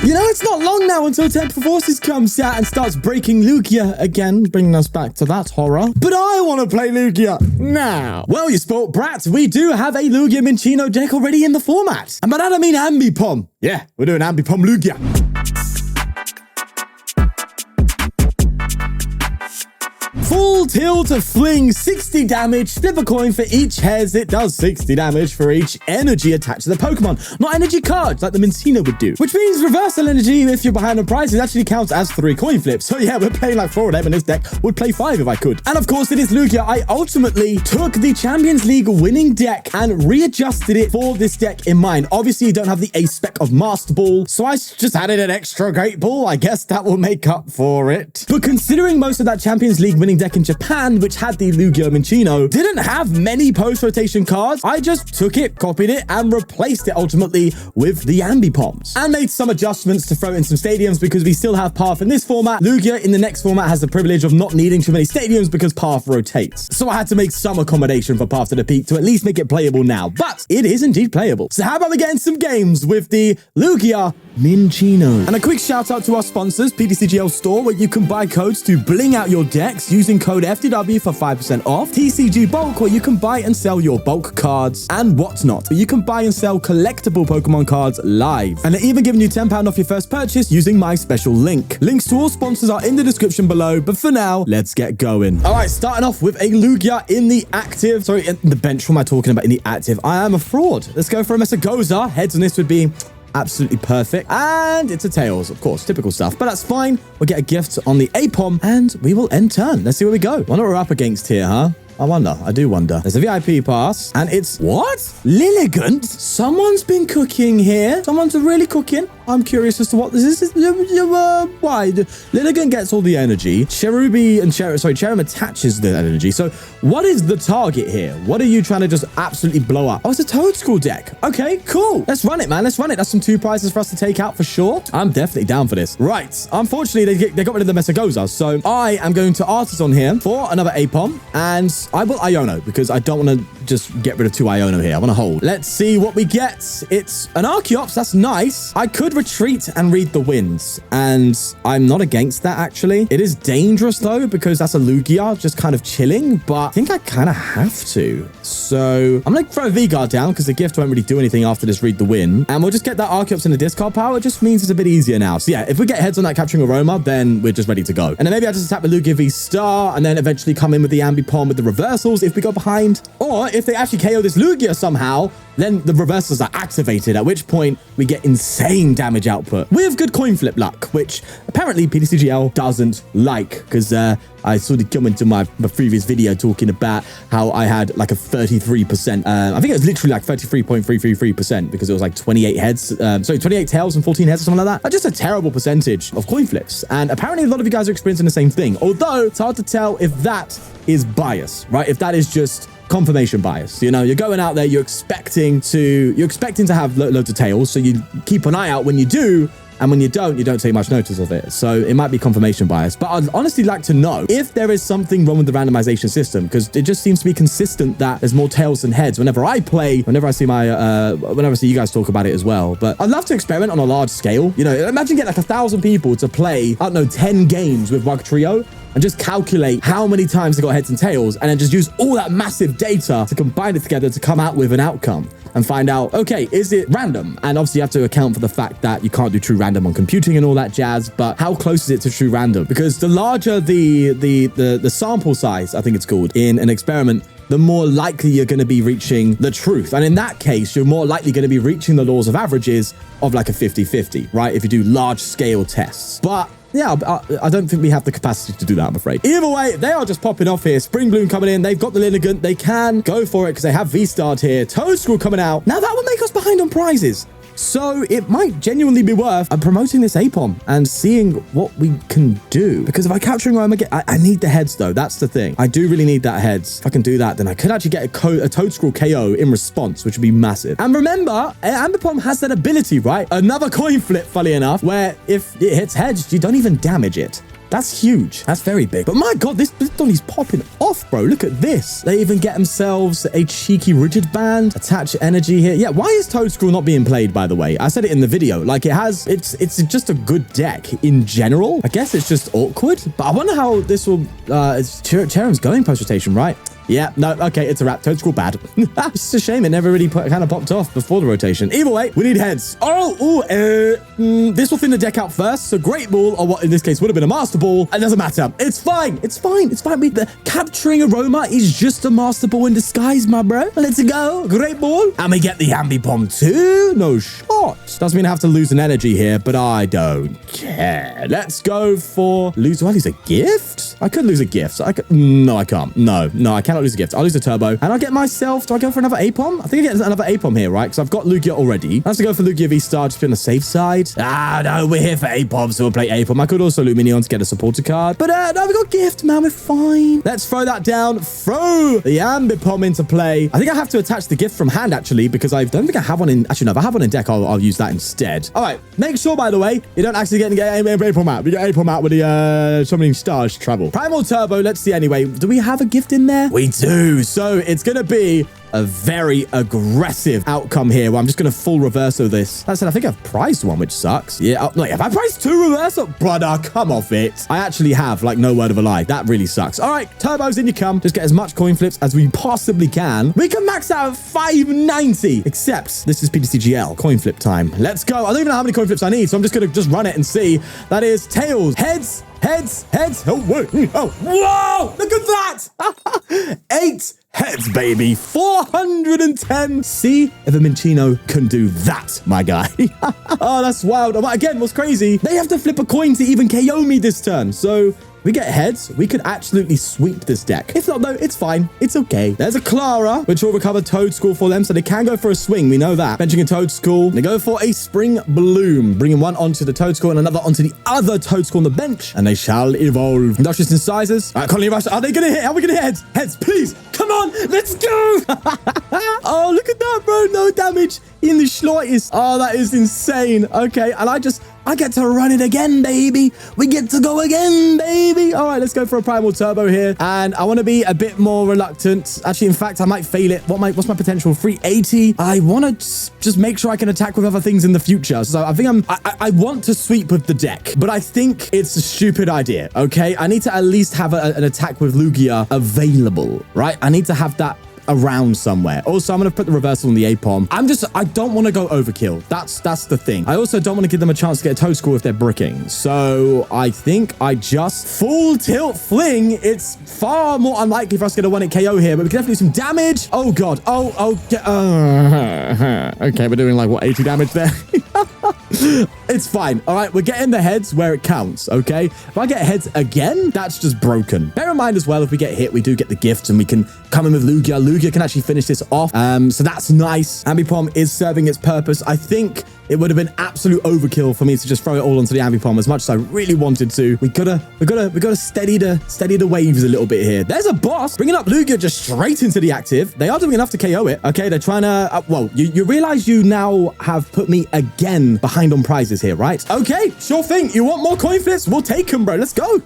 You know, it's not long now until Temper Forces comes out and starts breaking Lugia again, bringing us back to that horror. But I want to play Lugia now. Well, you sport brats, we do have a Lugia Cinccino deck already in the format. And by that I mean Ambipom. Yeah, we're doing Ambipom Lugia. Full tilt to fling 60 damage, flip a coin for each heads. It does 60 damage for each energy attached to the Pokemon, not energy cards like the Cinccino would do. Which means reversal energy, if you're behind on prizes, actually counts as 3 coin flips. So yeah, we're playing like 4 of them, and this deck would play 5 if I could. And of course, it is Lugia. I ultimately took the Champions League winning deck and readjusted it for this deck in mind. Obviously, you don't have the ace spec of Master Ball, so I just added an extra Great Ball. I guess that will make up for it. But considering most of that Champions League winning deck in Japan, which had the Lugia Cinccino, didn't have many post-rotation cards, I just took it, copied it, and replaced it ultimately with the Ambipoms. And made some adjustments to throw in some stadiums because we still have Path in this format. Lugia in the next format has the privilege of not needing too many stadiums because Path rotates. So I had to make some accommodation for Path to the Peak to at least make it playable now. But it is indeed playable. So how about we get in some games with the Lugia Cinccino? And a quick shout out to our sponsors, ptcgl store, where you can buy codes to bling out your decks using code FTW for 5% off. TCG Bulk, where you can buy and sell your bulk cards and whatnot. You can buy and sell collectible Pokemon cards live. And they're even giving you £10 off your first purchase using my special link. Links to all sponsors are in the description below, but for now, let's get going. All right, starting off with a Lugia in the active. Sorry, in the bench. What am I talking about in the active? I am a fraud. Let's go for a Mesagoza. Heads on this would be absolutely perfect. And it's a Tails, of course, typical stuff, but that's fine. We'll get a gift on the Aipom and we will end turn. Let's see where we go. Wonder what we're up against here, huh? I wonder. I do wonder. There's a VIP pass and it's what? Lilligant? Someone's been cooking here. Someone's really cooking. I'm curious as to what this is. Why? Lilligant gets all the energy. Cherubi and Cherum attaches the energy. So what is the target here? What are you trying to just absolutely blow up? Oh, it's a Toadscruel deck. Okay, cool. Let's run it, man. Let's run it. That's some 2 prizes for us to take out for sure. I'm definitely down for this. Right. Unfortunately, they got rid of the Mesagoza. So I am going to Artisan here for another Aipom. And I will Iono because I don't want to just get rid of 2 Iono here. I want to hold. Let's see what we get. It's an Archeops. That's nice. I could retreat and read the winds, and I'm not against that, actually. It is dangerous, though, because that's a Lugia just kind of chilling, but I think I kind of have to. So I'm going to throw a V-Guard down because the gift won't really do anything after this read the wind, and we'll just get that Archeops in the discard pile. It just means it's a bit easier now. So yeah, if we get heads on that Capturing Aroma, then we're just ready to go. And then maybe I just attack the Lugia VSTAR and then eventually come in with the Ambipom with the reversals if we go behind. Or if they actually KO this Lugia somehow, then the reversals are activated, at which point we get insane damage output with good coin flip luck, which apparently ptcgl doesn't like, because I sort of come into my previous video talking about how I had like a 33%, I think it was literally like 33.333% because it was like 28 heads, 28 tails and 14 heads or something like that. That's just a terrible percentage of coin flips. And apparently a lot of you guys are experiencing the same thing, although it's hard to tell if that is bias, right? If that is just confirmation bias. You know, you're going out there, you're expecting to have loads of tails, so you keep an eye out when you do, and when you don't take much notice of it. So it might be confirmation bias. But I'd honestly like to know if there is something wrong with the randomization system, because it just seems to be consistent that there's more tails than heads whenever I play, whenever I see you guys talk about it as well. But I'd love to experiment on a large scale. You know, imagine getting like 1,000 people to play, I don't know, 10 games with Wugtrio, and just calculate how many times they got heads and tails, and then just use all that massive data to combine it together to come out with an outcome and find out, okay, is it random? And obviously you have to account for the fact that you can't do true random on computing and all that jazz, but how close is it to true random? Because the larger the sample size, I think it's called, in an experiment, the more likely you're going to be reaching the truth. And in that case, you're more likely going to be reaching the laws of averages of like a 50-50, right? If you do large scale tests. But yeah, I don't think we have the capacity to do that, I'm afraid. Either way, they are just popping off here. Spring Bloom coming in. They've got the Lilligant. They can go for it because they have V-Starred here. Toadscruel coming out. Now, that would make us behind on prizes. So it might genuinely be worth promoting this Aipom and seeing what we can do. Because if I Capturing Aroma again, I need the heads though. That's the thing. I do really need that heads. If I can do that, then I could actually get a Toadscruel KO in response, which would be massive. And remember, Ambipom has that ability, right? Another coin flip, funny enough, where if it hits heads, you don't even damage it. That's huge. That's very big. But my God, this Donny's popping off, bro. Look at this. They even get themselves a cheeky rigid band. Attach energy here. Yeah, why is Toadscruel not being played, by the way? I said it in the video. Like, it's just a good deck in general. I guess it's just awkward. But I wonder how this will... Cherum's going post-rotation, right? Yeah, no, okay, it's a wrap. Toadscruel bad. It's a shame it never really kind of popped off before the rotation. Either way, we need heads. This will thin the deck out first. So Great Ball, or what in this case would have been a Master Ball. It doesn't matter. It's fine. It's fine. It's fine. The Capturing Aroma is just a Master Ball in disguise, my bro. Let's go. Great Ball. And we get the Ambipom too. No shot. Doesn't mean I have to lose an energy here, but I don't care. Let's go for... Do I lose a gift? I could lose a gift. No, I can't. No, I cannot lose a gift. I'll lose a turbo. And I'll get myself... Do I go for another Aipom? I think I get another Aipom here, right? Because I've got Lugia already. I have to go for Lugia VSTAR just to be on the safe side. No, we're here for Aipom, so we'll play Aipom. I could also Lumineon to get a supporter card. But no, we got gift, man. We're fine. Let's throw that down. Throw the Ambipom into play. I think I have to attach the gift from hand, actually, because I don't think I have one in... Actually, no, if I have one in deck, I'll use that instead. All right. Make sure, by the way, you don't actually get Aipom out. We get Aipom out with the so many stars travel. Primal Turbo. Let's see anyway. Do we have a gift in there? We do. So it's going to be a very aggressive outcome here where I'm just going to full reverso this. That said, I think I've prized one, which sucks. Yeah. No, have I prized 2 reverso? Brother, come off it. I actually have, like, no word of a lie. That really sucks. All right. Turbos, in you come. Just get as much coin flips as we possibly can. We can max out at 590. Except this is PTCGL. Coin flip time. Let's go. I don't even know how many coin flips I need, so I'm just going to just run it and see. That is tails, heads, heads, heads. Oh, wait. Oh, whoa! Look at that! 8 heads, baby. 410. See if a Cinccino can do that, my guy. Oh, that's wild. Again, what's crazy? They have to flip a coin to even KO me this turn. So we get heads. We could absolutely sweep this deck. If not, though, it's fine. It's okay. There's a Clara, which will recover Toadscruel for them, so they can go for a swing. We know that. Benching a Toadscruel. They go for a Spring Bloom, bringing one onto the Toadscruel and another onto the other Toadscruel on the bench, and they shall evolve. Industrious Incisors. All right, Colony Rush. Are they going to hit? Are we going to hit heads? Heads, please. Come on. Let's go. Oh, look at that, bro. No damage in the slightest. Oh, that is insane. Okay, and I get to run it again, baby. We get to go again, baby. All right, let's go for a Primal Turbo here. And I want to be a bit more reluctant. Actually, in fact, I might fail it. What's my potential? 380. I want to just make sure I can attack with other things in the future. So I think I want to sweep with the deck, but I think it's a stupid idea, okay? I need to at least have an attack with Lugia available, right? I need to have that around somewhere. Also, I'm going to put the reversal on the Aipom. I don't want to go overkill. That's the thing. I also don't want to give them a chance to get a Toadscruel if they're bricking. So I think I just full tilt fling. It's far more unlikely for us to get a 1-hit KO here, but we can definitely do some damage. Oh, God. Okay, we're doing like, what, 80 damage there? It's fine. All right, we're getting the heads where it counts, okay? If I get heads again, that's just broken. Bear in mind as well, if we get hit, we do get the gift and we can come in with Lugia. Lugia can actually finish this off. So that's nice. Ambipom is serving its purpose. I think it would have been absolute overkill for me to just throw it all onto the Ambipom as much as I really wanted to. We gotta steady the waves a little bit here. There's a boss bringing up Lugia just straight into the active. They are doing enough to KO it. Okay, they're trying to, well, you realize you now have put me again behind on prizes here, right? Okay, sure thing. You want more coin flips? We'll take them, bro. Let's go.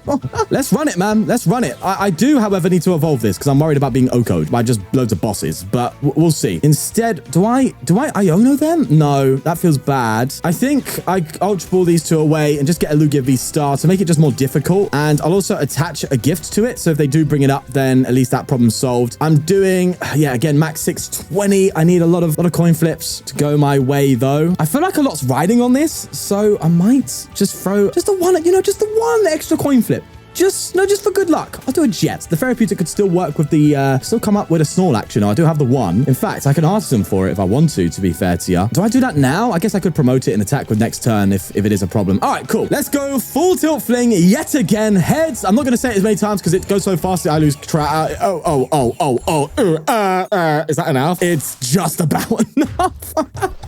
Let's run it, man. Let's run it. I do, however, need to evolve this because I'm worried about being OHKO'd by just loads of bosses, but we'll see. Instead, do I Iono them? No, that feels bad. I think I Ultra Ball these two away and just get a Lugia VSTAR to make it just more difficult. And I'll also attach a gift to it. So if they do bring it up, then at least that problem's solved. I'm doing, yeah, again, max 620. I need a lot of coin flips to go my way, though. I feel like a lot's riding on this, so I might just throw just the one extra coin flip. Just for good luck. I'll do a jet. The Therapeutic could still work with the, still come up with a Snorlax, you know. I do have the one. In fact, I can ask them for it if I want to be fair to you. Do I do that now? I guess I could promote it and attack with next turn if it is a problem. All right, cool. Let's go full tilt fling yet again. Heads. I'm not going to say it as many times because it goes so fast that I lose track. Is that enough? It's just about enough.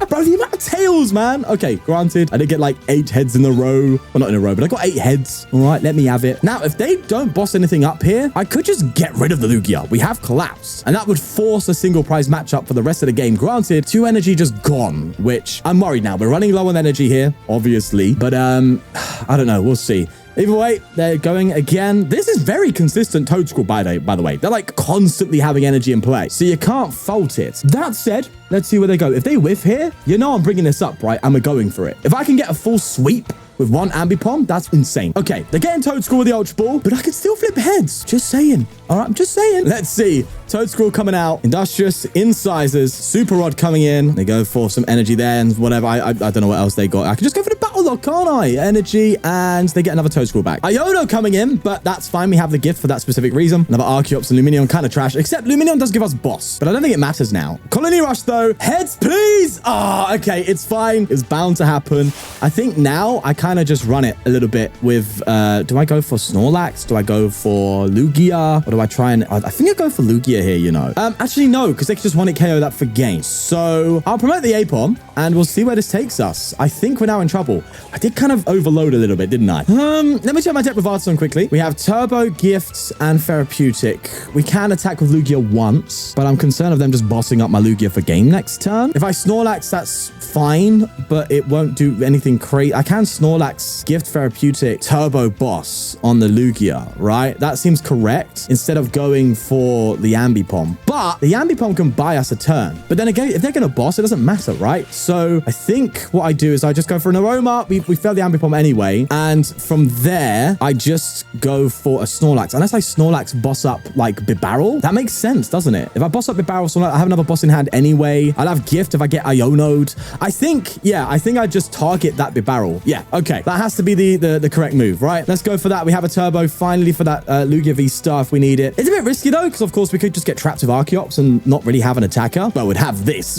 Bro, the amount of tails, man. Okay, granted, I did get like 8 heads in a row. Well, not in a row, but I got 8 heads. All right, let me have it. Now, if they don't boss anything up here, I could just get rid of the Lugia. We have Collapsed, and that would force a single prize matchup for the rest of the game. Granted, 2 energy just gone, which I'm worried now. We're running low on energy here, obviously, but I don't know. We'll see. Either way, they're going again. This is very consistent Toadscruel, by the way. They're like constantly having energy in play, so you can't fault it. That said, let's see where they go. If they whiff here, you know I'm bringing this up, right? And we're going for it. If I can get a full sweep with one Ambipom, that's insane. Okay, they're getting Toadscruel with the Ultra Ball, but I can still flip heads. Just saying. All right, I'm just saying. Let's see. Toadscruel coming out. Industrious, Incisors, Super Rod coming in. They go for some energy there and whatever. I don't know what else they got. I can just go for the Battle Lock, can't I? Energy, and they get another Toadscruel back. Iono coming in, but that's fine. We have the gift for that specific reason. Another Archeops and Lumineon, kind of trash, except Lumineon does give us boss, but I don't think it matters now. Colony Rush, though. Heads, please. Ah, okay, it's fine. It's bound to happen. I think now I kind of just run it a little bit with, do I go for Snorlax? Do I go for Lugia? Or do I try and, I think I go for Lugia here, you know. Actually, no, because they can just 1-hit KO that for game. So I'll promote the Aipom and we'll see where this takes us. I think we're now in trouble. I did kind of overload a little bit, didn't I? Let me check my deck with Artisan quickly. We have Turbo, Gifts, and Therapeutic. We can attack with Lugia once, but I'm concerned of them just bossing up my Lugia for game next turn. If I Snorlax, that's fine, but it won't do anything crazy. I can Snorlax, Gift, Therapeutic, Turbo boss on the Lugia, right? That seems correct instead of going for the Ambipom. But the Ambipom can buy us a turn. But then again, if they're going to boss, it doesn't matter, right? So I think what I do is I just go for an Aroma. We fail the Ambipom anyway. And from there, I just go for a Snorlax. Unless I Snorlax boss up like Bibarel, that makes sense, doesn't it? If I boss up Bibarel, Snorlax, I have another boss in hand anyway. I'll have Gift if I get Iono'd. I think I just target that Bibarel. Yeah, okay. That has to be the correct move, right? Let's go for that. We have a Turbo finally for that Lugia VSTAR if we need it. It's a bit risky though, because of course we could just get trapped with Archeops and not really have an attacker. Well, we'd have this.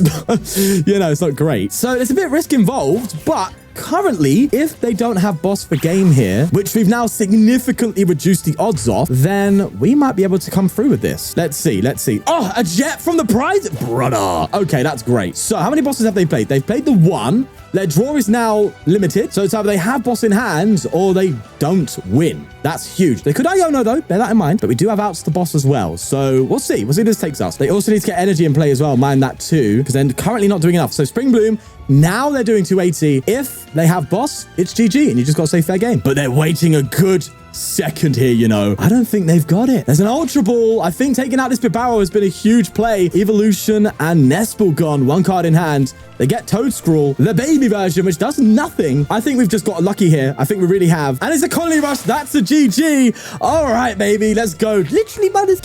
You know, it's not great. So there's a bit of risk involved, but currently, if they don't have boss for game here, which we've now significantly reduced the odds of, then we might be able to come through with this. Let's see. Oh, a jet from the prize? Brother. Okay, that's great. So how many bosses have they played? They've played the one. Their draw is now limited. So it's either they have boss in hand or they don't win. That's huge. They could Iono though, bear that in mind. But we do have outs to boss as well. So we'll see. We'll see where this takes us. They also need to get energy in play as well. Mind that too, because they're currently not doing enough. So Spring Bloom, now they're doing 280. If they have boss, it's GG and you just got to say fair game. But they're waiting a good second here, you know. I don't think they've got it. There's an Ultra Ball. I think taking out this Bibarel has been a huge play. Evolution and Nespel gone. One card in hand. They get Toadscruel, the baby version, which does nothing. I think we've just got lucky here. I think we really have. And it's a Colony Rush. That's a GG. All right, baby. Let's go. Literally, Mother's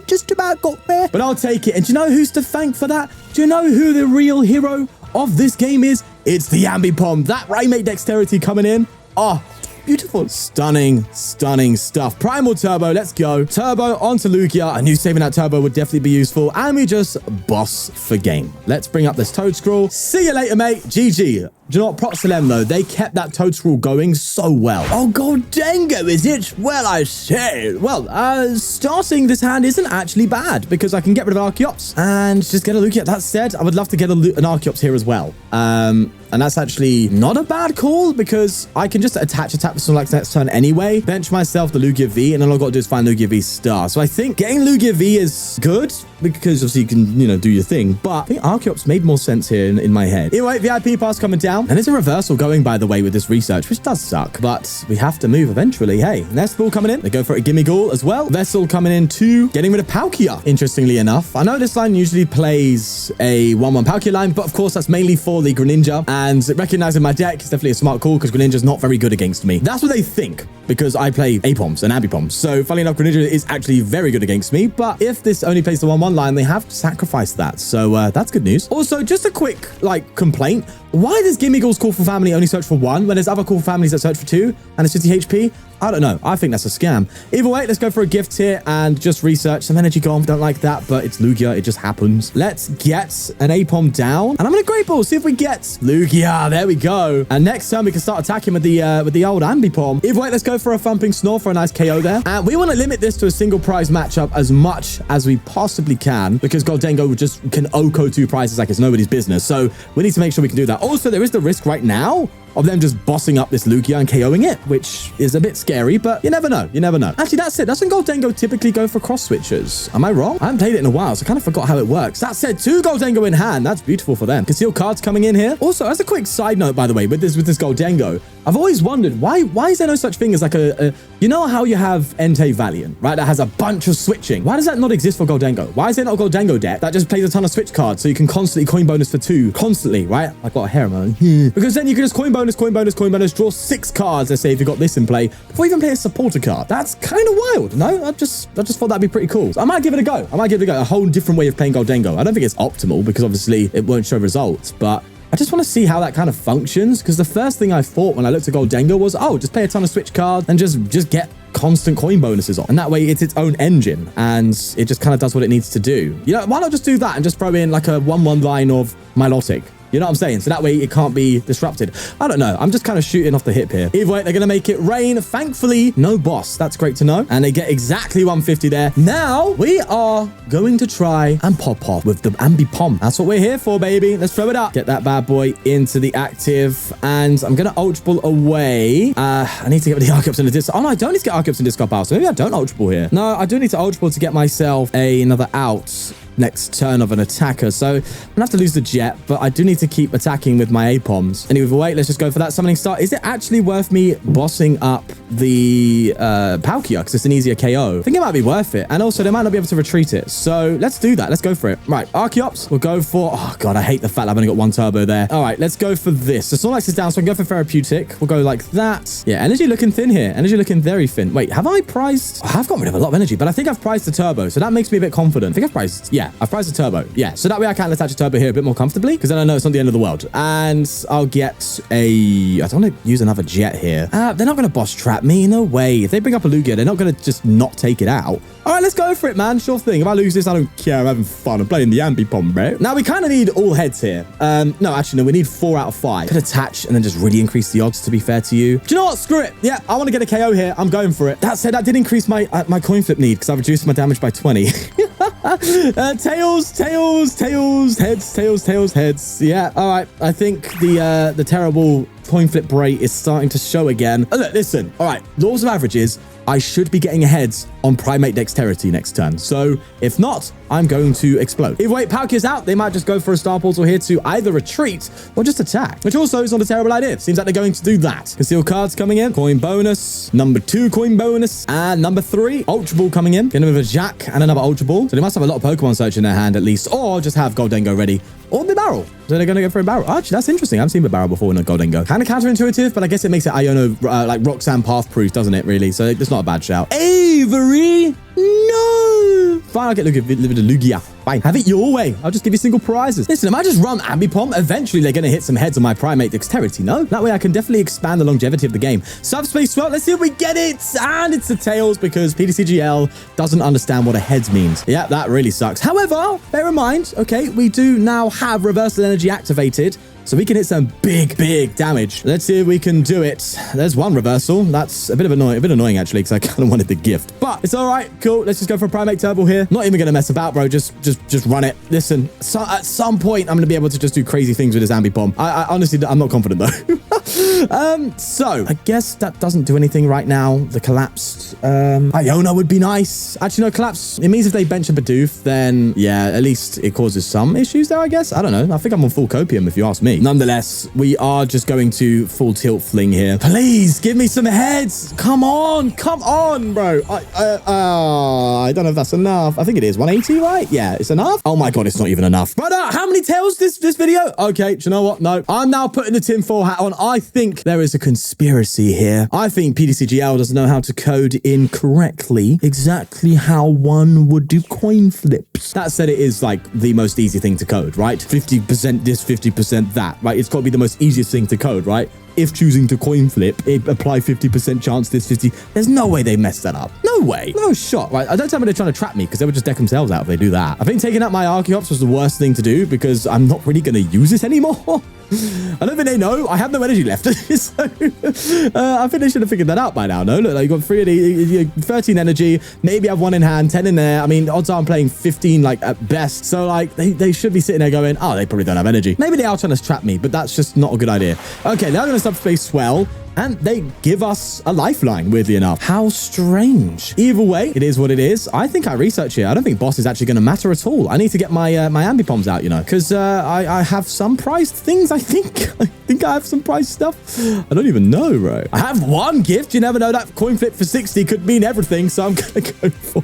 just about got there. But I'll take it. And do you know who's to thank for that? Do you know who the real hero of this game is? It's the Ambipom. That Raimate dexterity coming in. Oh, beautiful. Stunning stuff. Primal Turbo, let's go. Turbo onto Lugia. I knew saving that Turbo would definitely be useful. And we just boss for game. Let's bring up this Toadscruel. See you later, mate. GG. Do you know what? Props to them, though. They kept that Toadscruel going so well. Oh, Gholdengo, is it? Well, I say. Well, starting this hand isn't actually bad because I can get rid of Archeops and just get a Lugia. That said, I would love to get an Archeops here as well. And that's actually not a bad call because I can just attack with Snorlax next turn anyway. Bench myself the Lugia V, and then all I've got to do is find Lugia VSTAR. So I think getting Lugia V is good because obviously you can, you know, do your thing. But I think Archeops made more sense here in my head. Anyway, VIP pass coming down. And there's a reversal going, by the way, with this research, which does suck. But we have to move eventually. Hey, Nestball coming in. They go for a Gimme Ghoul as well. Vessel coming in too. Getting rid of Palkia, interestingly enough. I know this line usually plays a 1-1 Palkia line, but of course that's mainly for the Greninja. And recognizing my deck is definitely a smart call because Greninja's not very good against me. That's what they think because I play Aipoms and Ambipoms. So funnily enough, Greninja is actually very good against me. But if this only plays the 1-1 line, they have sacrificed that. So that's good news. Also, just a quick complaint. Why does Gimme Ghoul's Call for Family only search for 1 when there's other Call for Families that search for 2 and it's 50 HP? I don't know. I think that's a scam. Either way, let's go for a gift here and just research. Some energy gone. Don't like that, but it's Lugia. It just happens. Let's get an Aipom down. And I'm going to Great Ball. See if we get Lugia. There we go. And next turn, we can start attacking with the old Ambipom. Either way, let's go for a Thumping Snore for a nice KO there. And we want to limit this to a single prize matchup as much as we possibly can because Gholdengo just can OHKO 2 prizes like it's nobody's business. So we need to make sure we can do that. Also, there is the risk right now of them just bossing up this Lugia and KOing it, which is a bit scary, but you never know. You never know. Actually, that's it. Doesn't Gholdengo typically go for cross switches? Am I wrong? I haven't played it in a while, so I kind of forgot how it works. That said, 2 Gholdengo in hand. That's beautiful for them. Concealed cards coming in here. Also, as a quick side note, by the way, with this Gholdengo, I've always wondered why is there no such thing as like you know how you have Entei Valiant, right? That has a bunch of switching. Why does that not exist for Gholdengo? Why is there not a Gholdengo deck that just plays a ton of switch cards so you can constantly coin bonus for 2 constantly, right? I got a hair, man. Because then you can just coin bonus, draw 6 cards, let's say, if you got this in play, before you even play a supporter card. That's kind of wild, no? I just thought that'd be pretty cool. So I might give it a go. A whole different way of playing Gholdengo. I don't think it's optimal because obviously it won't show results, but I just want to see how that kind of functions, because the first thing I thought when I looked at Gholdengo was, oh, just play a ton of switch cards and just get constant coin bonuses on. And that way it's its own engine and it just kind of does what it needs to do. You know, why not just do that and just throw in like a 1/1 line of Milotic? You know what I'm saying? So that way it can't be disrupted. I don't know. I'm just kind of shooting off the hip here. Either way, they're going to make it rain. Thankfully, no boss. That's great to know. And they get exactly 150 there. Now we are going to try and pop off with the Ambipom. That's what we're here for, baby. Let's throw it up. Get that bad boy into the active. And I'm going to Ultra Ball away. I need to get the Archeops in the discard. Oh, no, I don't need to get Archeops in discard pile. So maybe I don't Ultra Ball here. No, I do need to Ultra Ball to get myself another out next turn of an attacker. So I'm gonna have to lose the jet, but I do need to keep attacking with my Aipoms. Anyway, wait, let's just go for that summoning start. Is it actually worth me bossing up the Palkia because it's an easier KO? I think it might be worth it. And also they might not be able to retreat it. So let's do that. Let's go for it. Right, Archeops, we'll go for, oh God, I hate the fact that I've only got 1 turbo there. All right, let's go for this. So Snorlax is down, so I can go for Therapeutic. We'll go like that. Yeah, energy looking thin here. Energy looking very thin. Wait, have I priced? Oh, I've gotten rid of a lot of energy, but I think I've priced the turbo. So that makes me a bit confident. I think I've priced, yeah, I've priced the turbo. Yeah, so that way I can attach a turbo here a bit more comfortably because then I know it's not the end of the world. And I'll get I don't want to use another jet here. They're not going to boss trap me. No way. If they bring up a Lugia, they're not going to just not take it out. All right, let's go for it, man. Sure thing. If I lose this, I don't care. I'm having fun. I'm playing the Ambipom, bro. Now, we kind of need all heads here. No, actually, no. We need 4 out of 5. Could attach and then just really increase the odds, to be fair to you. Do you know what? Screw it. Yeah, I want to get a KO here. I'm going for it. That said, that did increase my coin flip need because I reduced my damage by 20. Tails, heads. Yeah, all right. I think the terrible coin flip rate is starting to show again. Oh, look, listen. All right, laws of averages. I should be getting heads on Primate Dexterity next turn. So if not, I'm going to explode. If wait, Palkia's out, they might just go for a Star Portal here to either retreat or just attack, which also is not a terrible idea. Seems like they're going to do that. Concealed cards coming in. Coin bonus. Number 2 coin bonus. And number 3, Ultra Ball coming in. Getting with a Jack and another Ultra Ball. So they must have a lot of Pokemon Search in their hand at least, or just have Gholdengo ready. Or the barrel. So they're going to go for a barrel. Actually, that's interesting. I've seen the barrel before in a Gholdengo. Kind of counterintuitive, but I guess it makes it Iono, like Roxanne path proof, doesn't it, really? So it's not a bad shout. Avery! No! Fine, I'll get Lugia. Fine, have it your way. I'll just give you single prizes. Listen, if I just run Ambipom, eventually they're going to hit some heads on my Primate Dexterity, no? That way I can definitely expand the longevity of the game. Subspace Swell, let's see if we get it. And it's the tails because ptcgl doesn't understand what a heads means. Yeah, that really sucks. However, bear in mind, okay, we do now have Reversal Energy activated. So we can hit some big damage. Let's see if we can do it. There's 1 reversal. That's a bit annoying actually, because I kind of wanted the gift. But it's all right. Cool. Let's just go for a Primate Turbo here. Not even gonna mess about, bro. Just run it. Listen. So at some point, I'm gonna be able to just do crazy things with this Ambipom. I honestly, I'm not confident though. So I guess that doesn't do anything right now. The collapsed Iono would be nice. Actually, no, collapse. It means if they bench a Bidoof, then yeah, at least it causes some issues there. I guess. I don't know. I think I'm on full copium if you ask me. Nonetheless, we are just going to full tilt fling here. Please give me some heads. Come on, bro. I don't know if that's enough. I think it is 180, right? Yeah, it's enough. Oh my God, it's not even enough. Brother, how many tails this video? Okay, do you know what? No, I'm now putting the tinfoil hat on. I think there is a conspiracy here. I think ptcgl doesn't know how to code incorrectly exactly how one would do coin flips. That said, it is like the most easy thing to code, right? 50% this, 50% that. Right, it's got to be the most easiest thing to code, right? If choosing to coin flip, apply 50% chance this 50. There's no way they messed that up. No way. No shot, right? I don't tell me they're trying to trap me because they would just deck themselves out if they do that. I think taking out my Archeops was the worst thing to do because I'm not really going to use it anymore. I don't think they know. I have no energy left. So, I think they should have figured that out by now. No, look, like, you got 13 energy. Maybe I have 1 in hand, 10 in there. I mean, odds are I'm playing 15 like at best. So like they should be sitting there going, oh, they probably don't have energy. Maybe they are trying to trap me, but that's just not a good idea. Okay, now I'm going to start subspace swell, and they give us a lifeline, weirdly enough. How strange. Either way, it is what it is. I think I research here. I don't think boss is actually going to matter at all. I need to get my my Ambipoms out, you know, because I have some prized things, I think. I think I have some prized stuff. I don't even know, bro. I have one gift. You never know. That coin flip for 60 could mean everything, so I'm going to go for...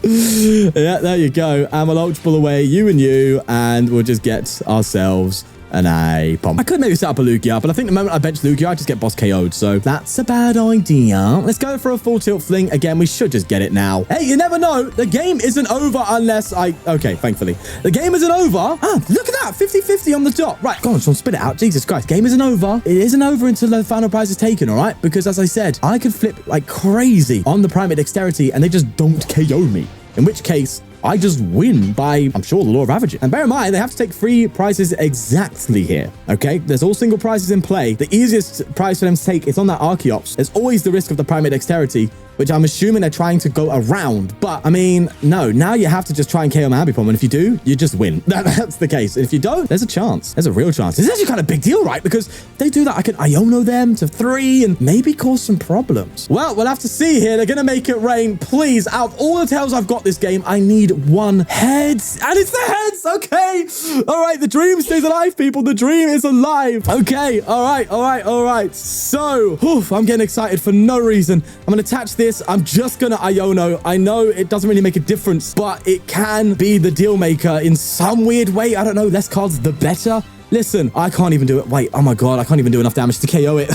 Yeah, there you go. And we'll Ultra Ball away, you, and we'll just get ourselves an Aipom. I could maybe set up a Lugia, but I think the moment I bench Lugia, I just get boss KO'd, so that's a bad idea. Let's go for a full tilt fling. Again, we should just get it now. Hey, you never know. The game isn't over unless I... Okay, thankfully. The game isn't over. Ah, look at that. 50-50 on the dot. Right, go on, Sean, spit it out. Jesus Christ. Game isn't over. It isn't over until the final prize is taken, all right? Because as I said, I could flip like crazy on the Primate Dexterity and they just don't KO me. In which case, I just win by, I'm sure, the law of averages. And bear in mind, they have to take 3 prizes exactly here, okay? There's all single prizes in play. The easiest prize for them to take is on that Archeops. There's always the risk of the Primate Dexterity, which I'm assuming they're trying to go around. But, I mean, no, now you have to just try and KO my Ambipom. And if you do, you just win. That's the case. And if you don't, there's a chance. There's a real chance. This is actually kind of a big deal, right? Because if they do that, I can Iono them to 3 and maybe cause some problems. Well, we'll have to see here. They're going to make it rain. Please, out of all the tails I've got this game, I need 1 heads. And it's the heads. Okay. All right. The dream stays alive, people. The dream is alive. Okay. All right. All right. All right. So, I'm getting excited for no reason. I'm going to attach this. I'm just going to Iono. I know it doesn't really make a difference, but it can be the deal maker in some weird way. I don't know. Less cards, the better. Listen, I can't even do it. Wait, oh my God. I can't even do enough damage to KO it.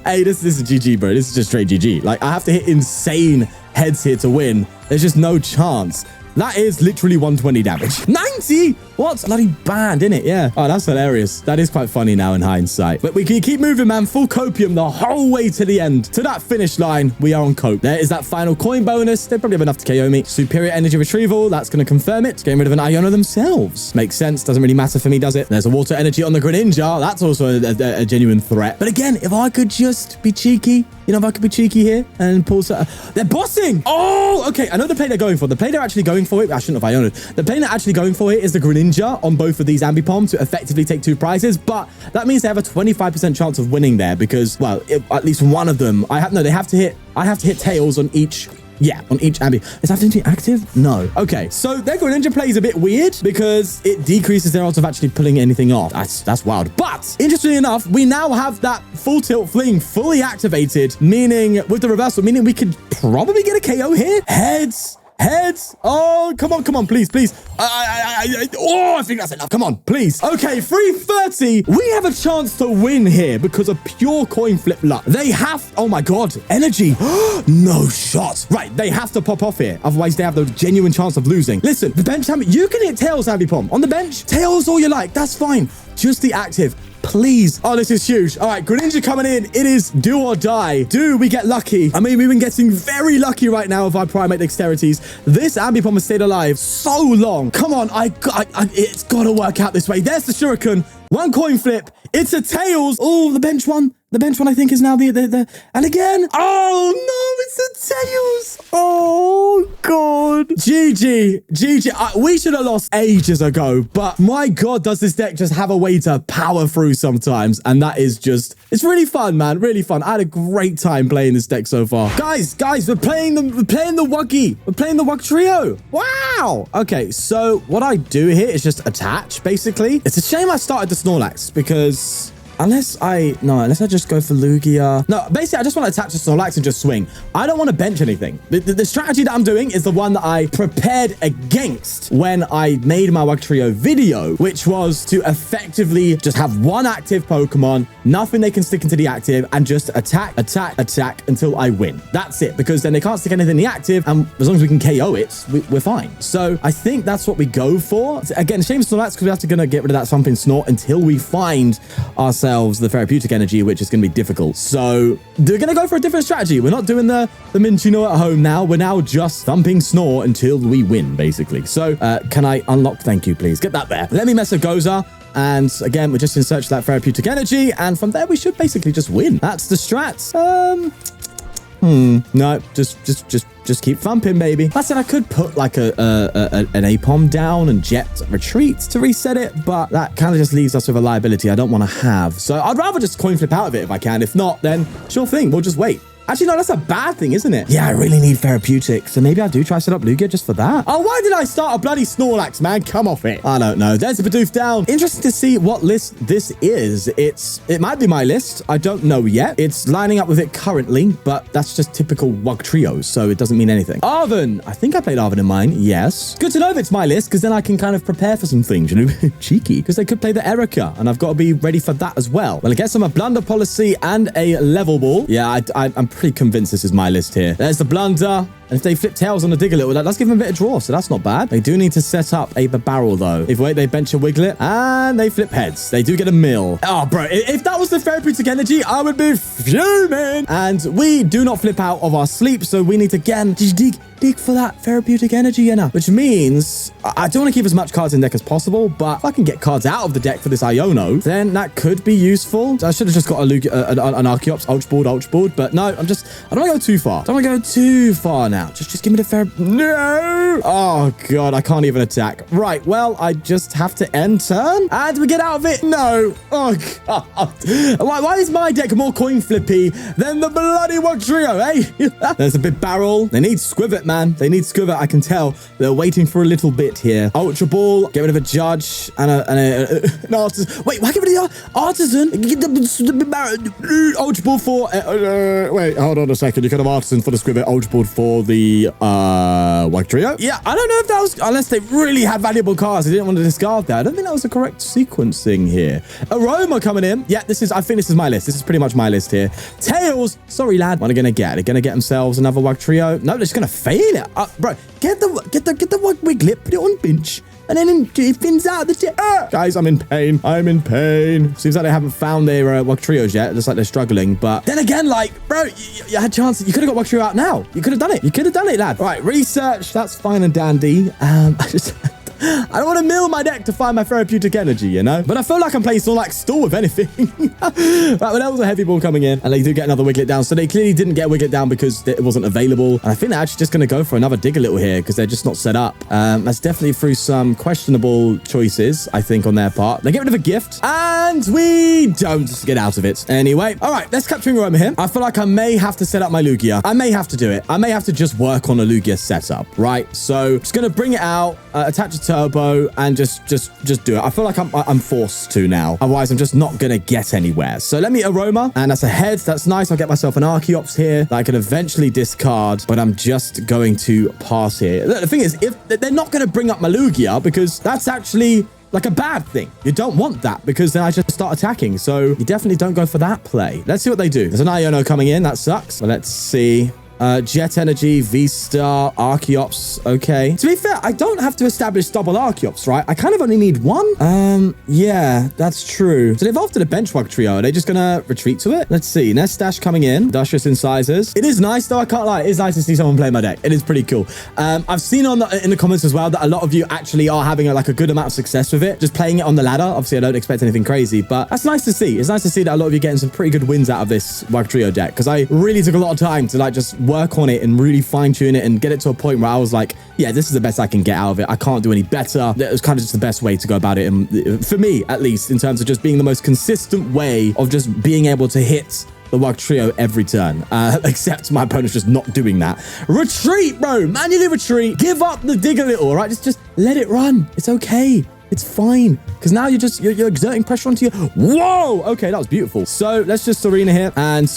Hey, this is GG, bro. This is just straight GG. Like, I have to hit insane heads here to win. There's just no chance. That is literally 120 damage. 90? What? Bloody banned, innit? Yeah. Oh, that's hilarious. That is quite funny now in hindsight. But we can keep moving, man. Full copium the whole way to the end. To that finish line, we are on cope. There is that final coin bonus. They probably have enough to KO me. Superior energy retrieval. That's going to confirm it. Getting rid of an Iono themselves. Makes sense. Doesn't really matter for me, does it? There's a water energy on the Greninja. That's also a genuine threat. But again, if I could just be cheeky, you know, if I could be cheeky here and pull... They're bossing! Oh, okay. I know the play they're going for. The play they're actually going for it... I shouldn't have Ionoed. The play they're actually going for it is the Greninja on both of these Ambipom to effectively take 2 prizes, but that means they have a 25% chance of winning there because, well, at least one of them... I have to hit tails on each... Yeah, on each Ambi. Is that into active? No. Okay, so their Greninja play is a bit weird because it decreases their odds of actually pulling anything off. That's wild. But, interestingly enough, we now have that full tilt fling fully activated, meaning, with the reversal, meaning we could probably get a KO here. Heads. Oh, come on, please. I think that's enough. Come on, please. Okay, 330. We have a chance to win here because of pure coin flip luck. They have... Oh, my God. Energy. No shot. Right, they have to pop off here. Otherwise, they have the genuine chance of losing. Listen, the bench... You can hit tails, Ambipom. On the bench, tails all you like. That's fine. Just the active. Please. Oh, this is huge. All right, Greninja coming in. It is do or die. Do we get lucky? I mean, we've been getting very lucky right now with our Primate Dexterities. This Ambipom has stayed alive so long. Come on, it's got to work out this way. There's the Shuriken. 1 coin flip. It's a tails. Oh, the bench one. The bench one, I think, is now the... And again. Oh, no, it's a tails. Oh, God. GG. We should have lost ages ago. But my God, does this deck just have a way to power through sometimes. And that is just... It's really fun, man. Really fun. I had a great time playing this deck so far. Guys, we're playing the Wuggy. We're playing the Wugtrio. Wow. Okay, so what I do here is just attach, basically. It's a shame I started the Snorlax because... Unless I just go for Lugia. No, basically, I just want to attach the Snorlax and just swing. I don't want to bench anything. The strategy that I'm doing is the one that I prepared against when I made my Wugtrio video, which was to effectively just have 1 active Pokemon, nothing they can stick into the active, and just attack until I win. That's it, because then they can't stick anything in the active, and as long as we can KO it, we're fine. So I think that's what we go for. Again, shame Snorlax, because we have to get rid of that Thumping Snort until we find ourselves the Therapeutic Energy, which is going to be difficult. So we're going to go for a different strategy. We're not doing the Cinccino at home now. We're now just Thumping Snort until we win, basically. So can I unlock? Thank you, please. Get that there. Let me Mesagoza. And again, we're just in search of that Therapeutic Energy. And from there, we should basically just win. That's the strat. No, just keep thumping, baby. I said I could put like an Aipom down and jet retreat to reset it, but that kind of just leaves us with a liability I don't want to have. So I'd rather just coin flip out of it if I can. If not, then sure thing, we'll just wait. Actually, no, that's a bad thing, isn't it? Yeah, I really need therapeutic. So maybe I do try set up Lugia just for that. Oh, why did I start a bloody Snorlax, man? Come off it. I don't know. There's a Bidoof down. Interesting to see what list this is. It might be my list. I don't know yet. It's lining up with it currently, but that's just typical Wugtrio, so it doesn't mean anything. Arven. I think I played Arven in mine. Yes. Good to know if it's my list, because then I can kind of prepare for some things, you know? Cheeky. Because they could play the Erica, and I've got to be ready for that as well. Well, I guess I'm a blunder policy and a level ball. Yeah, I'm pretty convinced this is my list here. There's the blunder. And if they flip tails on the Diglett, well, let's give them a bit of draw, so that's not bad. They do need to set up a barrel, though. If wait, they bench a Wiglet, and they flip heads. They do get a mill. Oh, bro, if that was the Therapeutic Energy, I would be fuming. And we do not flip out of our sleep, so we need to, again, just dig for that Therapeutic Energy, you know. Which means I don't want to keep as much cards in deck as possible, but if I can get cards out of the deck for this Iono, then that could be useful. So I should have just got an Archeops, Ultra Ball, but no, I don't want to go too far. Don't want to go too far now. Just give me the No! Oh, God, I can't even attack. Right, well, I just have to end turn. And we get out of it. No. Oh, God. Why is my deck more coin flippy than the bloody Wugtrio, eh? There's a big barrel. They need Squivet, man. They need Squivet, I can tell. They're waiting for a little bit here. Ultra Ball, get rid of a Judge and an Artisan. Wait, why get rid of the Artisan? Get the barrel. Ultra Ball for... wait, hold on a second. You could have Artisan for the Squivet, Ultra Ball for the Wugtrio. Yeah, I don't know if that was, unless they really had valuable cards. I didn't want to discard that. I don't think that was the correct sequencing here. Aroma coming in. Yeah, I think this is my list. This is pretty much my list here. Tails. Sorry, lad. What are they going to get? They're going to get themselves another Wugtrio. No, they're just going to fail it. Bro, get the Wiglet, put it on bench. And then it fins out the guys, I'm in pain. I'm in pain. Seems like they haven't found their Wugtrios yet. It looks like they're struggling. But then again, like, bro, you had chances. You could have got Wugtrio out now. You could have done it. You could have done it, lad. All right, research. That's fine and dandy. I don't want to mill my deck to find my Therapeutic Energy, you know? But I feel like I'm playing Snorlax still, if anything. Right, well, there was a heavy ball coming in, and they do get another Wiglet down. So they clearly didn't get Wiglet down because it wasn't available. And I think they're actually just going to go for another Diglett here because they're just not set up. That's definitely through some questionable choices, I think, on their part. They get rid of a gift, and we don't get out of it. Anyway, all right, let's Capturing Aroma here. I feel like I may have to set up my Lugia. I may have to do it. I may have to just work on a Lugia setup, right? So just going to bring it out, attach a turbo, and just do it. I feel like I'm forced to now. Otherwise, I'm just not gonna get anywhere. So let me Aroma, and that's a head. That's nice. I'll get myself an Archeops here that I can eventually discard, but I'm just going to pass here. The thing is, if they're not gonna bring up my Lugia, because that's actually like a bad thing. You don't want that, because then I just start attacking. So you definitely don't go for that play. Let's see what they do. There's an Iono coming in. That sucks. So let's see. Jet Energy, VSTAR, Archeops. Okay. To be fair, I don't have to establish double Archeops, right? I kind of only need one. Yeah, that's true. So they evolved to the bench Wugtrio. Are they just gonna retreat to it? Let's see. Nest Dash coming in. Industrious Incisors. It is nice, though. I can't lie. It is nice to see someone play my deck. It is pretty cool. I've seen in the comments as well that a lot of you actually are having a good amount of success with it. Just playing it on the ladder. Obviously, I don't expect anything crazy, but that's nice to see. It's nice to see that a lot of you are getting some pretty good wins out of this Wugtrio deck, because I really took a lot of time to just work on it and really fine-tune it and get it to a point where I was like, yeah, this is the best I can get out of it. I can't do any better. It was kind of just the best way to go about it, and for me at least, in terms of just being the most consistent way of just being able to hit the Wugtrio every turn, except my opponent's just not doing that. Retreat, bro. Manually retreat. Give up the Diglett, all right? Just let it run. It's okay. It's fine, because now you're exerting pressure onto you. Whoa! Okay, that was beautiful. So let's just Serena here, and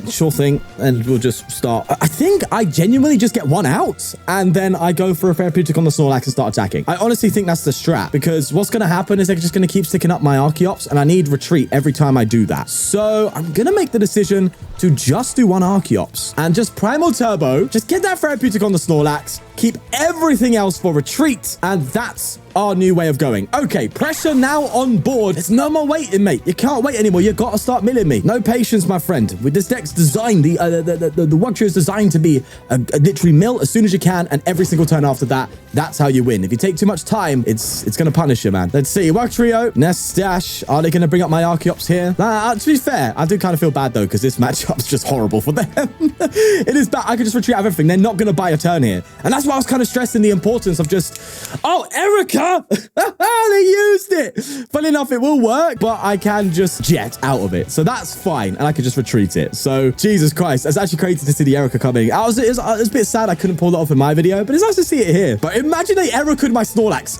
sure thing, and we'll just start. I think I genuinely just get one out, and then I go for a Therapeutic on the Snorlax and start attacking. I honestly think that's the strat, because what's going to happen is they're just going to keep sticking up my Archeops, and I need retreat every time I do that. So I'm going to make the decision to just do one Archeops, and just Primal Turbo, just get that Therapeutic on the Snorlax, keep everything else for retreat, and that's our new way of going. Okay, pressure are now on board. There's no more waiting, mate. You can't wait anymore. You got to start milling me. No patience, my friend. With this deck's designed, the Wugtrio is designed to be a literally mill as soon as you can, and every single turn after that, that's how you win. If you take too much time, it's going to punish you, man. Let's see. Wugtrio, Nest Stash. Are they going to bring up my Archeops here? To be fair, I do kind of feel bad, though, because this matchup's just horrible for them. It is bad. I could just retreat out of everything. They're not going to buy a turn here. And that's why I was kind of stressing the importance of just... Oh, Erica! They used it! Funny enough, it will work, but I can just jet out of it. So that's fine. And I can just retreat it. So, Jesus Christ. It's actually crazy to see the Erica coming. It was a bit sad I couldn't pull that off in my video, but it's nice to see it here. But imagine they Erica-ed my Snorlax.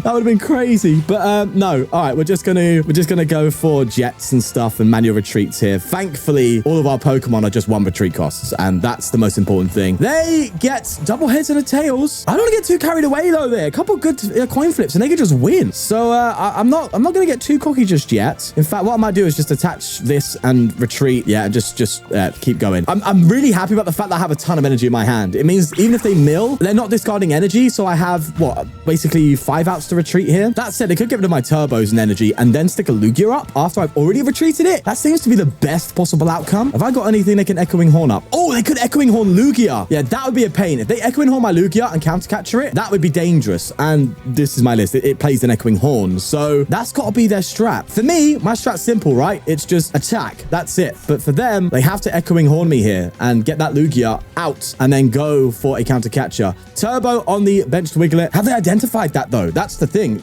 That would have been crazy. But no. All right, we're just gonna go for jets and stuff and manual retreats here. Thankfully, all of our Pokemon are just 1 retreat costs, and that's the most important thing. They get double heads and a tails. I don't want to get too carried away though. There, a couple good coin flips, and they could just win. So I'm not gonna get too cocky just yet. In fact, what I might do is just attach this and retreat. Yeah, and just keep going. I'm really happy about the fact that I have a ton of energy in my hand. It means even if they mill, they're not discarding energy. So I have what, basically 5 outs to retreat here. That said, they could get rid of my turbos and energy and then stick a Lugia up after I've already retreated it. That seems to be the best possible outcome. Have I got anything they can Echoing Horn up? Oh, they could Echoing Horn Lugia. Yeah, that would be a pain. If they Echoing Horn my Lugia and counter capture it, that would be dangerous. And this is my list. It plays an Echoing Horn. So that's got to be their strat. For me, my strat's simple, right? It's just attack. That's it. But for them, they have to Echoing Horn me here and get that Lugia out and then go for a counter catcher. Turbo on the bench to Wiggle it. Have they identified that though? That's the thing.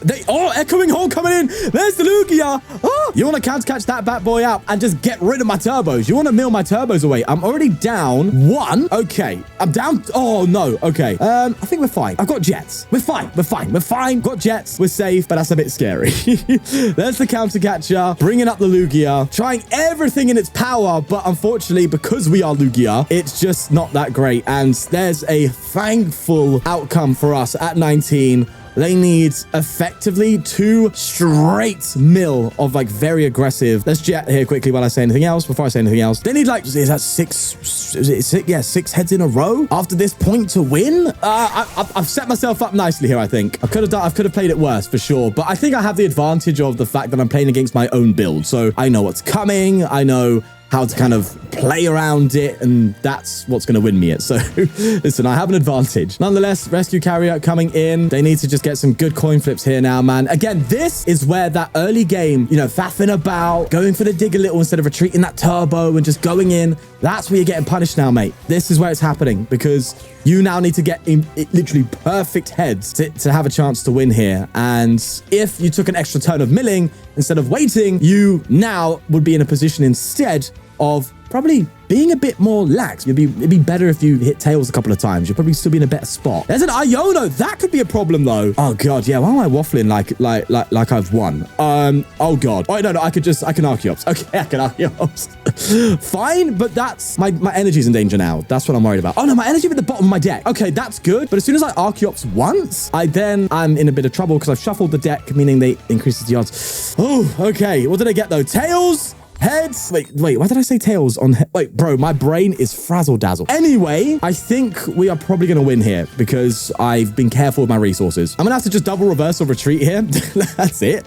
Echoing Horn coming in. There's the Lugia. Oh, you want to counter catch that bad boy out and just get rid of my turbos. You want to mill my turbos away. I'm already down 1. Okay. I'm down. Oh no. Okay. I think we're fine. I've got jets. We're fine. We're fine. We're fine. Got jets. We're safe, but that's a bit scary. There's the counter catcher, bringing up the Lugia, trying everything in its power, but unfortunately, because we are Lugia, it's just not that great. And there's a thankful outcome for us at 19. They need effectively 2 straight mill of like very aggressive. Let's jet here quickly while I say anything else. Before I say anything else, they need like, is that 6? Is it 6? Yeah, 6 heads in a row after this point to win. I've set myself up nicely here. I think I could have played it worse for sure, but I think I have the advantage of the fact that I'm playing against my own build, so I know what's coming. I know how to kind of play around it, and that's what's going to win me it. So listen, I have an advantage. Nonetheless, rescue carrier coming in. They need to just get some good coin flips here now, man. Again, this is where that early game, you know, faffing about, going for the dig a little instead of retreating that turbo and just going in. That's where you're getting punished now, mate. This is where it's happening because you now need to get in literally perfect heads to have a chance to win here. And if you took an extra turn of milling instead of waiting, you now would be in a position instead of probably being a bit more lax. It'd be better if you hit tails a couple of times. You'll probably still be in a better spot. There's an Iono. That could be a problem though. Oh god, yeah. Why am I waffling like I've won? Oh god. Oh no, I can Archeops. Okay, I can Archeops. Fine, but that's my energy's in danger now. That's what I'm worried about. Oh no, my energy at the bottom of my deck. Okay, that's good. But as soon as I Archeops once, I'm in a bit of trouble because I've shuffled the deck, meaning they increases the odds. Oh, okay. What did I get though? Tails. Heads. Wait, why did I say tails on wait, bro, my brain is frazzle-dazzle. Anyway, I think we are probably going to win here because I've been careful with my resources. I'm going to have to just double reversal retreat here. That's it.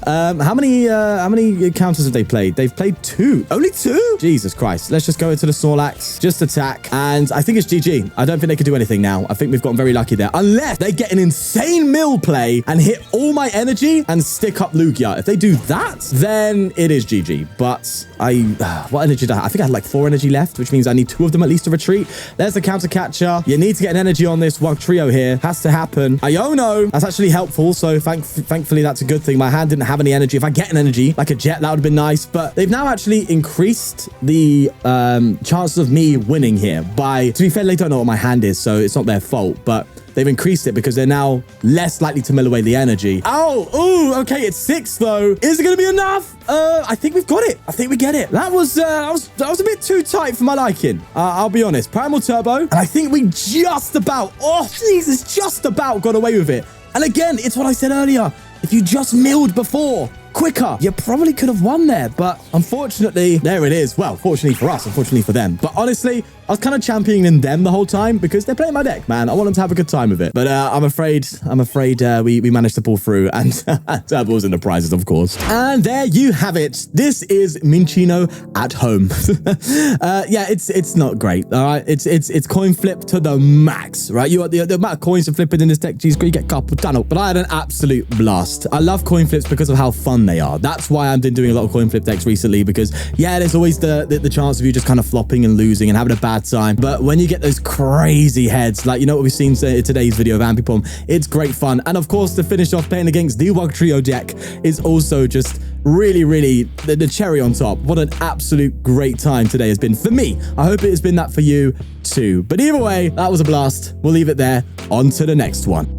How many counters have they played? They've played 2. Only 2? Jesus Christ. Let's just go into the Snorlax, just attack. And I think it's GG. I don't think they can do anything now. I think we've gotten very lucky there. Unless they get an insane mill play and hit all my energy and stick up Lugia. If they do that, then it is GG. But what energy did I have? I think I had like 4 energy left, which means I need 2 of them at least to retreat. There's the counter catcher. You need to get an energy on this Wugtrio here. Has to happen. Iono. That's actually helpful. So thankfully, that's a good thing. My hand didn't have any energy. If I get an energy, like a jet, that would have been nice. But they've now actually increased the chances of me winning here by, to be fair, they don't know what my hand is, so it's not their fault. But they've increased it because they're now less likely to mill away the energy. Oh, ooh, okay, it's 6 though. Is it going to be enough? I think we've got it. I think we get it. That was a bit too tight for my liking. I'll be honest. Primal Turbo, and I think we just about, oh Jesus, just about got away with it. And again, it's what I said earlier. If you just milled before, quicker, you probably could have won there. But unfortunately, there it is. Well, fortunately for us, unfortunately for them. But honestly, I was kind of championing them the whole time because they're playing my deck, man. I want them to have a good time with it. But I'm afraid we managed to pull through, and Turbo was in the prizes, of course. And there you have it. This is Cinccino at home. Yeah, it's not great. All right, it's coin flip to the max, right? You the amount of coins to flip it in this deck, geez, you get couple tunnel. But I had an absolute blast. I love coin flips because of how fun they are. That's why I've been doing a lot of coin flip decks recently, because yeah, there's always the chance of you just kind of flopping and losing and having a bad time. But when you get those crazy heads, like, you know what we've seen in today's video of Ambipom, it's great fun. And of course, to finish off playing against the Wugtrio deck is also just really the cherry on top. What an absolute great time today has been for me. I hope it has been that for you too. But either way, that was a blast. We'll leave it there. On to the next one.